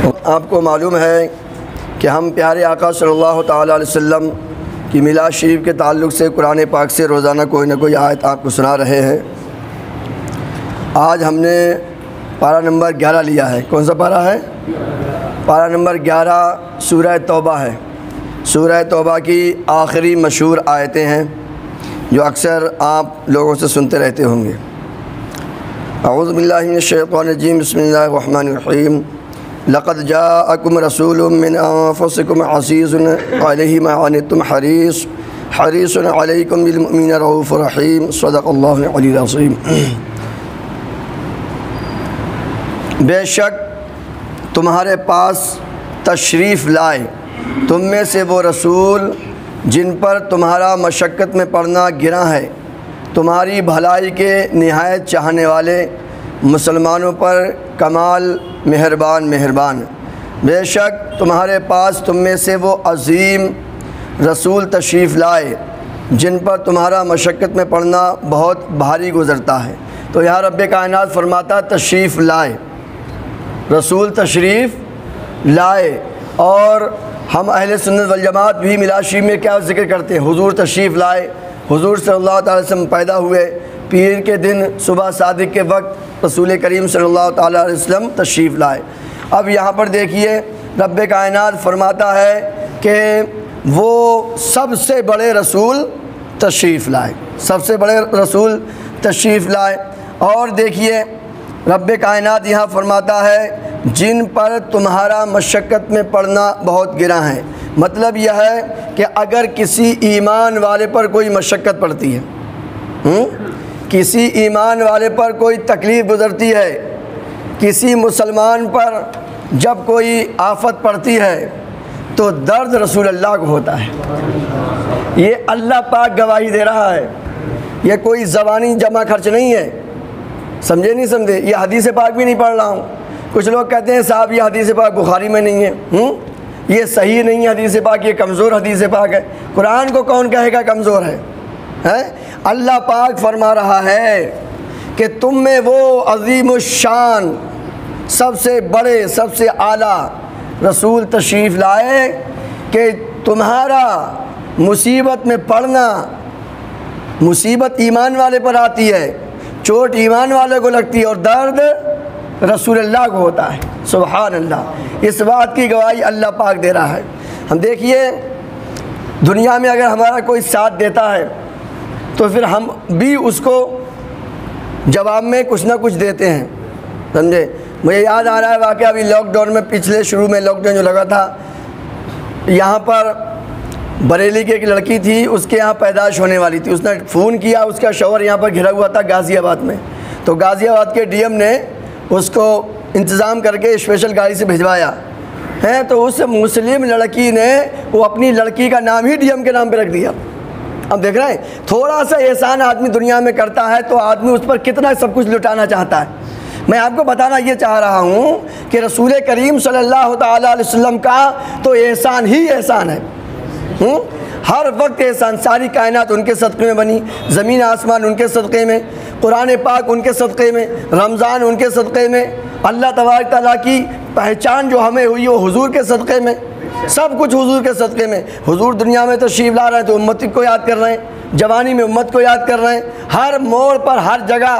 आपको मालूम है कि हम प्यारे आका सल्लल्लाहु ताला अलैहि वसल्लम की मिलाद शरीफ के ताल्लुक़ से कुरान पाक से रोज़ाना कोई ना कोई आयत आपको सुना रहे हैं। आज हमने पारा नंबर 11 लिया है। कौन सा पारा है? पारा नंबर 11 सूरह तौबा है। सूरह तौबा की आखिरी मशहूर आयतें हैं जो अक्सर आप लोगों से सुनते रहते होंगे। अऊज़ु बिल्लाहि मिनश शैतानिर रजीम, बिस्मिल्लाहिर रहमानिर रहीम। लक़द जाअकुम रसूलुम मिन अनफुसिकुम अज़ीज़ुन अलैहि मा अनित्तुम हरीसुन अलैकुम बिल मुमिनीना रऊफ़ुर रहीम। सदक़ल्लाहुल अलीयुल अज़ीम। बेशक तुम्हारे पास तशरीफ़ लाए तुम में से वो रसूल जिन पर तुम्हारा मशक्क़त में पड़ना गिरा है, तुम्हारी भलाई के निहायत चाहने वाले, मुसलमानों पर कमाल मेहरबान। बेशक तुम्हारे पास तुम में से वो अज़ीम रसूल तशरीफ़ लाए जिन पर तुम्हारा मशक्क़त में पड़ना बहुत भारी गुज़रता है। तो यहाँ रब्बे कायनात फरमाता तशरीफ़ लाए, रसूल तशरीफ़ लाए। और हम अहले सुन्नत वल जमात भी मिलाद शरीफ में क्या ज़िक्र करते हैं? हुज़ूर तशरीफ़ लाए, हुज़ूर सल्लल्लाहु अलैहि वसल्लम पैदा हुए, पीर के दिन सुबह सादिक के वक्त रसूल करीम सल्लल्लाहु अलैहि वसल्लम तशरीफ़ लाए। अब यहाँ पर देखिए रब्बे कायनात फरमाता है कि वो सबसे बड़े रसूल तशरीफ़ लाए, सबसे बड़े रसूल तशरीफ़ लाए। और देखिए रब्बे कायनात यहाँ फरमाता है जिन पर तुम्हारा मशक्क़त में पड़ना बहुत गिरा है। मतलब यह है कि अगर किसी ईमान वाले पर कोई मशक्क़त पड़ती है, किसी ईमान वाले पर कोई तकलीफ़ गुज़रती है, किसी मुसलमान पर जब कोई आफत पड़ती है तो दर्द रसूल अल्लाह को होता है। ये अल्लाह पाक गवाही दे रहा है, ये कोई ज़बानी जमा खर्च नहीं है। समझे नहीं समझे? ये हदीस पाक भी नहीं पढ़ रहा हूँ। कुछ लोग कहते हैं साहब ये हदीस पाक बुखारी में नहीं है, ये सही नहीं है हदीस पाक, ये कमज़ोर हदीस पाक है। कुरान को कौन कहेगा कमज़ोर है? अल्लाह पाक फरमा रहा है कि तुम में वो अज़ीमुश्शान सबसे बड़े सबसे आला रसूल तशरीफ़ लाए कि तुम्हारा मुसीबत में पड़ना, मुसीबत ईमान वाले पर आती है, चोट ईमान वाले को लगती है और दर्द रसूल अल्लाह को होता है। सुभान अल्लाह। इस बात की गवाही अल्लाह पाक दे रहा है। हम देखिए दुनिया में अगर हमारा कोई साथ देता है तो फिर हम भी उसको जवाब में कुछ ना कुछ देते हैं। समझे? मुझे याद आ रहा है वाक़या अभी लॉकडाउन में, पिछले शुरू में लॉकडाउन जो लगा था, यहाँ पर बरेली की एक लड़की थी, उसके यहाँ पैदाइश होने वाली थी। उसने फ़ोन किया, उसका शौहर यहाँ पर घिरा हुआ था गाज़ियाबाद में। तो गाज़ियाबाद के डीएम ने उसको इंतज़ाम करके स्पेशल गाड़ी से भिजवाया है। तो उस मुस्लिम लड़की ने वो अपनी लड़की का नाम ही डीएम के नाम पे रख दिया। अब देख रहे हैं, थोड़ा सा एहसान आदमी दुनिया में करता है तो आदमी उस पर कितना सब कुछ लुटाना चाहता है। मैं आपको बताना ये चाह रहा हूँ कि रसूल करीम सल्लल्लाहु अलैहि वसल्लम का तो एहसान ही एहसान है। हर वक्त एहसान, सारी कायनात उनके सदक़े में बनी, ज़मीन आसमान उनके सदक़े में, कुरान पाक उनके सदक़े में, रमज़ान उनके सदक़े में, अल्लाह तबारक तआला की पहचान जो हमें हुई वो हुज़ूर के सदक़े में, सब कुछ हुज़ूर के सदक़े में। हुज़ूर दुनिया में तशरीफ़ ला रहे हैं तो उम्मत को याद कर रहे हैं, जवानी में उम्मत को याद कर रहे हैं, हर मोड़ पर हर जगह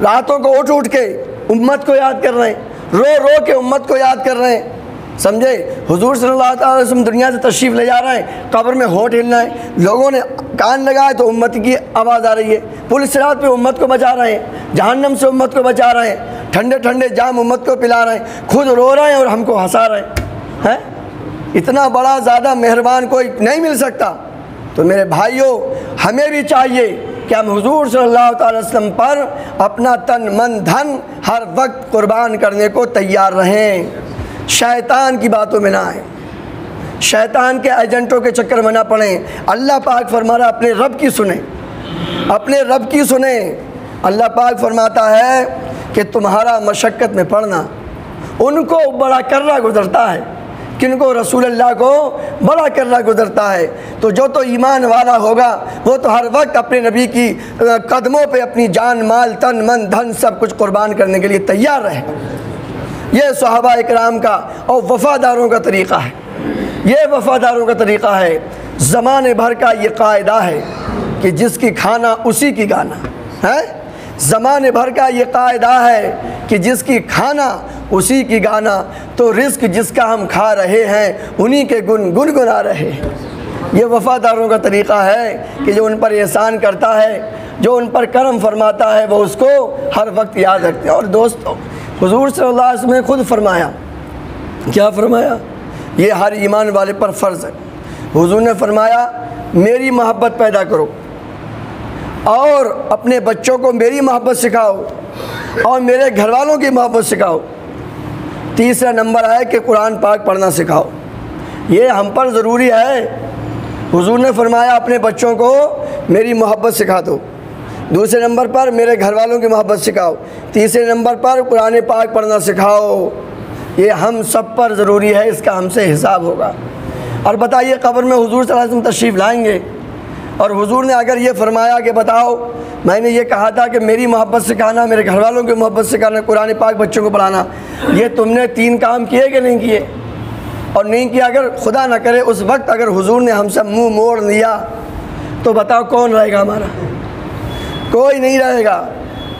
रातों को उठ के उम्मत को याद कर रहे हैं, रो के उम्मत को याद कर रहे हैं। समझे? हुज़ूर सल्लल्लाहु अलैहि वसल्लम दुनिया से तशरीफ़ ले जा रहे हैं, कब्र में होठ हिल रहे हैं, लोगों ने कान लगाए तो उम्मत की आवाज़ आ रही है, पुलिस सिरात पे उम्मत को बचा रहे हैं, जहन्नम से उम्मत को बचा रहे हैं, ठंडे ठंडे जाम उम्मत को पिला रहे हैं, खुद रो रहे हैं और हमको हंसा रहे हैं। इतना बड़ा ज़्यादा मेहरबान कोई नहीं मिल सकता। तो मेरे भाइयों, हमें भी चाहिए कि हम हुज़ूर सल्लल्लाहु अलैहि वसल्लम पर अपना तन मन धन हर वक्त कुर्बान करने को तैयार रहें। शैतान की बातों में ना आए, शैतान के एजेंटों के चक्कर में ना पड़ें। अल्लाह पाक फरमा रहा अपने रब की सुने, अपने रब की सुने। अल्लाह पाक फरमाता है कि तुम्हारा मशक्क़त में पड़ना उनको बड़ा कर्रा गुज़रता है। किनको? रसूल अल्लाह को बड़ा कर्रा गुज़रता है। तो जो तो ईमान वाला होगा वो तो हर वक्त अपने नबी की कदमों पे अपनी जान माल तन मन धन सब कुछ कुर्बान करने के लिए तैयार रहेगा। ये सहाबा इकराम का और वफ़ादारों का तरीक़ा है, ये वफ़ादारों का तरीक़ा है। ज़माने भर का ये कायदा है कि जिसकी खाना उसी की गाना है। ज़माने भर का ये कायदा है कि जिसकी खाना उसी की गाना। तो रिज़्क़ जिसका हम खा रहे हैं उन्हीं के गुन गुनगुना रहे हैं। ये वफ़ादारों का तरीक़ा है कि जो उन पर एहसान करता है, जो उन पर करम फरमाता है, वो उसको हर वक्त याद रखते हैं। और दोस्तों, हुज़ूर सल्लल्लाहु अलैहि वसल्लम ने खुद फरमाया, क्या फरमाया? ये हर ईमान वाले पर फ़र्ज़ है। हुज़ूर ने फरमाया, मेरी मोहब्बत पैदा करो और अपने बच्चों को मेरी मोहब्बत सिखाओ और मेरे घर वालों की मोहब्बत सिखाओ। तीसरा नंबर है कि कुरान पाक पढ़ना सिखाओ। ये हम पर ज़रूरी है। हुज़ूर ने फरमाया, अपने बच्चों को मेरी मोहब्बत सिखा दो। दूसरे नंबर पर मेरे घर वालों की मोहब्बत सिखाओ। तीसरे नंबर पर कुरान पाक पढ़ना सिखाओ। ये हम सब पर ज़रूरी है, इसका हमसे हिसाब होगा। और बताइए, कब्र में हुज़ूर सल्लल्लाहु अलैहि वसल्लम तशरीफ़ लाएंगे और हुज़ूर ने अगर ये फरमाया कि बताओ, मैंने ये कहा था कि मेरी मोहब्बत सिखाना, मेरे घर वालों की मोहब्बत सिखाना, कुरान पाक बच्चों को पढ़ाना, ये तुमने 3 काम किए कि नहीं किए? और नहीं किया, अगर खुदा न करे उस वक्त अगर हुज़ूर ने हमसे मुंह मोड़ लिया तो बताओ कौन रहेगा हमारा? कोई नहीं रहेगा।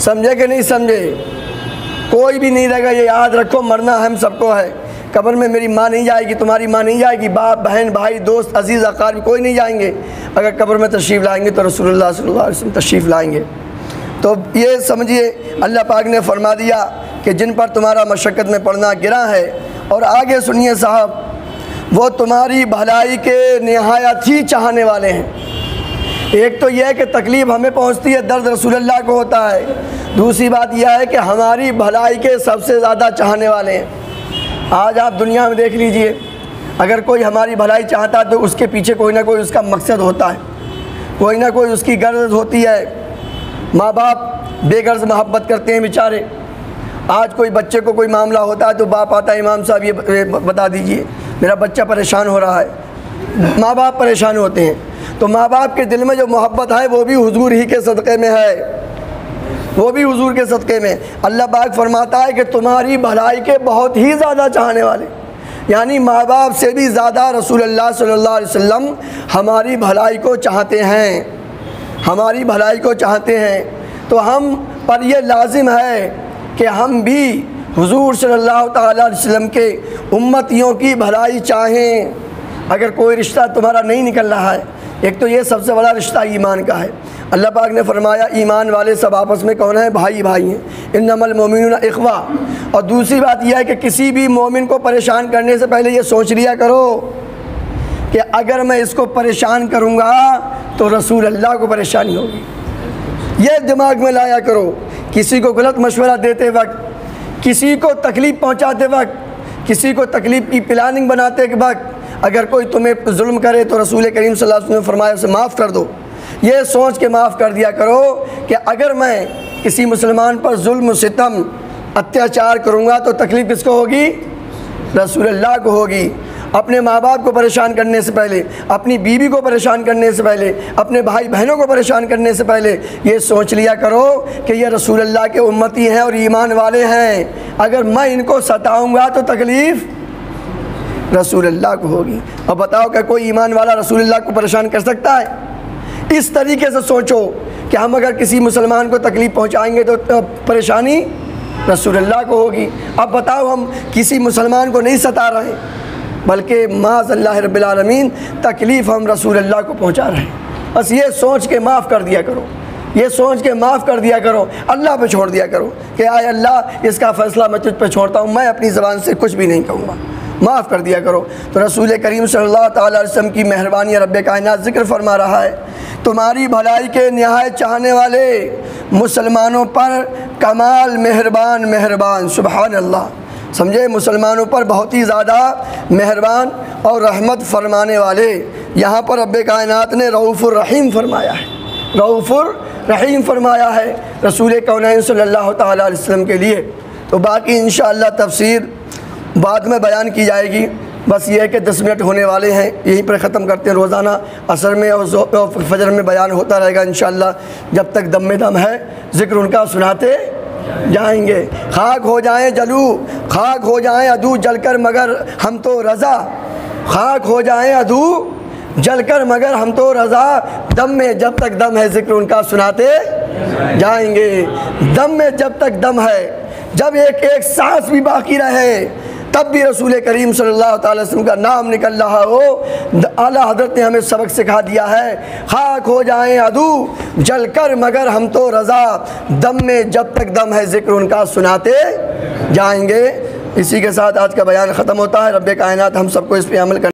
समझे कि नहीं समझे? कोई भी नहीं रहेगा। ये याद रखो, मरना हम सबको है। कब्र में मेरी माँ नहीं जाएगी, तुम्हारी माँ नहीं जाएगी, बाप बहन भाई दोस्त अजीज़ अक़ारिब कोई नहीं जाएंगे। अगर कब्र में तशरीफ़ लाएंगे तो रसूलुल्लाह सल्लल्लाहु अलैहि वसल्लम तशरीफ़ लाएंगे। तो ये समझिए, अल्लाह पाक ने फरमा दिया कि जिन पर तुम्हारा मशक्क़त में पड़ना गिरा है। और आगे सुनिए साहब, वो तुम्हारी भलाई के निहायत ही चाहने वाले हैं। एक तो यह है कि तकलीफ़ हमें पहुंचती है, दर्द रसूलुल्लाह को होता है। दूसरी बात यह है कि हमारी भलाई के सबसे ज़्यादा चाहने वाले हैं। आज आप दुनिया में देख लीजिए, अगर कोई हमारी भलाई चाहता है तो उसके पीछे कोई ना कोई उसका मकसद होता है, कोई ना कोई उसकी गर्ज होती है। माँ बाप बेगर्ज मोहब्बत करते हैं बेचारे। आज कोई बच्चे को कोई मामला होता है तो बाप आता है, इमाम साहब ये बता दीजिए मेरा बच्चा परेशान हो रहा है। माँ बाप परेशान होते हैं तो माँ बाप के दिल में जो मोहब्बत है वो भी हुजूर ही के सदक़े में है, वो भी हुजूर के सदक़े में। अल्लाह पाक फरमाता है कि तुम्हारी भलाई के बहुत ही ज़्यादा चाहने वाले, यानी माँ बाप से भी ज़्यादा रसूलुल्लाह सल्लल्लाहु अलैहि वसल्लम हमारी भलाई को चाहते हैं, हमारी भलाई को चाहते हैं। तो हम पर यह लाजिम है कि हम भी हुजूर सल्लल्लाहु ताला अलैहि वसल्लम के उम्मतियों की भलाई चाहें। अगर कोई रिश्ता तुम्हारा नहीं निकल रहा है, एक तो ये सबसे बड़ा रिश्ता ईमान का है। अल्लाह पाक ने फरमाया ईमान वाले सब आपस में कौन है? भाई भाई हैं। इन्नमल मोमिनूना इख्वा। और दूसरी बात यह है कि किसी भी मोमिन को परेशान करने से पहले ये सोच लिया करो कि अगर मैं इसको परेशान करूँगा तो रसूल अल्लाह को परेशानी होगी। ये दिमाग में लाया करो। किसी को गलत मशवरा देते वक्त, किसी को तकलीफ़ पहुँचाते वक्त, किसी को तकलीफ़ की प्लानिंग बनाते वक्त अगर कोई तुम्हें जुल्म करे तो रसूल करीम सल्लल्लाहु अलैहि वसल्लम ने फरमाया उसे माफ़ कर दो। ये सोच के माफ़ कर दिया करो कि अगर मैं किसी मुसलमान पर जुल्म सितम अत्याचार करूँगा तो तकलीफ़ किसको होगी? रसूलुल्लाह को होगी। अपने माँ बाप को परेशान करने से पहले, अपनी बीवी को परेशान करने से पहले, अपने भाई बहनों को परेशान करने से पहले ये सोच लिया करो कि ये रसूलुल्लाह के उम्मती हैं और ईमान वाले हैं। अगर मैं इनको सताऊँगा तो तकलीफ़ रसूलुल्लाह को होगी। अब बताओ क्या कोई ईमान वाला रसूलुल्लाह को परेशान कर सकता है? इस तरीके से सोचो कि हम अगर किसी मुसलमान को तकलीफ़ पहुंचाएंगे तो परेशानी रसूलुल्लाह को होगी। अब बताओ हम किसी मुसलमान को नहीं सता रहे बल्कि माज़अल्लाह रब्बिल आलमीन तकलीफ़ हम रसूलुल्लाह को पहुंचा रहे हैं। बस ये सोच के माफ़ कर दिया करो, ये सोच के माफ़ कर दिया करो, अल्लाह पे छोड़ दिया करो कि आय अल्लाह इसका फ़ैसला मैं तुझ पे छोड़ता हूँ, मैं अपनी ज़बान से कुछ भी नहीं कहूँगा। माफ़ कर दिया करो। तो रसूल करीम सल्लल्लाहु ताला अलैहि वसल्लम की मेहरबानी रब्बे कायनात ज़िक्र फरमा रहा है, तुम्हारी भलाई के निहायत चाहने वाले मुसलमानों पर कमाल मेहरबान मेहरबान। सुबहान अल्लाह। समझे, मुसलमानों पर बहुत ही ज़्यादा मेहरबान और रहमत फरमाने वाले। यहाँ पर रब्बे कायनात ने रऊफ़ुर रहीम फरमाया है, रऊफ़ुर रहीम फरमाया है रसूल कौनैन सल्लल्लाहु ताला अलैहि वसल्लम के लिए। तो बाकी इंशाअल्लाह तफसीर बाद में बयान की जाएगी। बस ये है कि 10 मिनट होने वाले हैं, यहीं पर ख़त्म करते हैं। रोज़ाना असर में और फजर में बयान होता रहेगा इंशाअल्लाह। जब तक दम में दम है ज़िक्र उनका सुनाते जाएंगे। खाक हो जाएं जलू, खाक हो जाएं अदू जलकर मगर हम तो रज़ा, खाक हो जाएं अदू जलकर मगर हम तो रज़ा, दम में जब तक दम है ज़िक्र उनका सुनाते जाएंगे। दम में जब तक दम है, जब एक एक सांस भी बाकी रहे, तब भी रसूल करीम सल्लल्लाहु अलैहि वसल्लम का नाम निकल रहा हो। आला हज़रत ने हमें सबक सिखा दिया है, खाक हो जाएं अदू जलकर मगर हम तो रज़ा, दम में जब तक दम है ज़िक्र उनका सुनाते जाएंगे। इसी के साथ आज का बयान ख़त्म होता है। रब्बे कायनात हम सबको इस पे अमल कर